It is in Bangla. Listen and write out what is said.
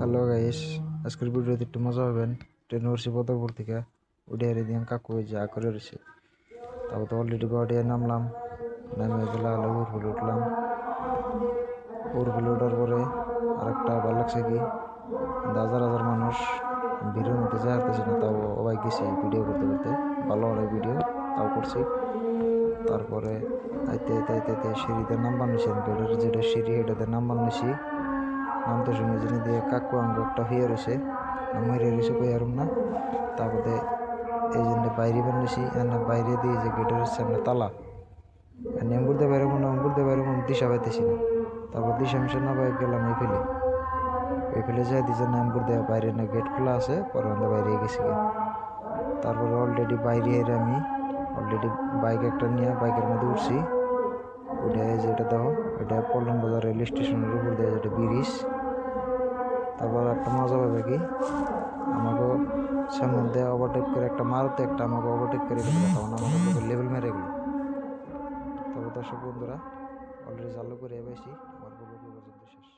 হ্যালো গাইস, আজকের ভিডিওতে একটু মজা হবেন। ট্রেনে উঠছি পদরপুর থেকে, উঠে দিন কাকু যা করে রয়েছে। তারপর তো অলরেডি বাড়িয়ে নামলাম, নামে দিলা আলো উড়ফুলে উঠলাম। উড়ফুলে ওঠার পরে আরেকটা ভালো লাগছে কি, হাজার হাজার মানুষ ভিড়ের মধ্যে যা হারতেছি না, তাও অবাই গেছি ভিডিও করতে করতে। ভালো অনেক ভিডিও তাও করছি। তারপরে আইতে আইতে আইতে আইতে সিঁড়িতে নাম্বার নিছি, বেডের যেটা সিঁড়ি এটাতে নাম্বার নিছি। নামতে সময় যিনি দিয়ে কাকু আঙ্গ একটা হইয়া রয়েছে, মরে রয়েছে কই আরম না। তারপরে এই জন্য বাইরে বানিয়েছি, এনে বাইরে দিয়ে যে গেটের সামনে তালা, এম্বুর দিয়ে বাইরে মনে অম্বুর দিয়ে বাইরে মনে দিশা পাইতেছি না। তারপর দিশা মিশা না পাই গেলাম এই ফেলে যাই দিছে না এম্বুর দেওয়া বাইরে না গেট খোলা আছে, পরে আমরা বাইরে গেছি গিয়ে। তারপরে অলরেডি বাইরে এর আমি অলরেডি বাইক একটা নিয়ে বাইকের মধ্যে উঠছি। উঠে যেটা দাও এটা পল্টন বাজার রেল স্টেশনের উপর দিয়ে যেটা ব্রিজ। তারপর একটা মজা পাবে কি, আমাকে সামনে দিয়ে ওভারটেক করে একটা মারুতি একটা আমাকে ওভারটেক করে গেল, তখন আমাকে লোকের লেভেল মেরে গেল। তবে দর্শক বন্ধুরা অলরেডি চালু করে এসেছি, আমার ব্লগ পর্যন্ত শেষ।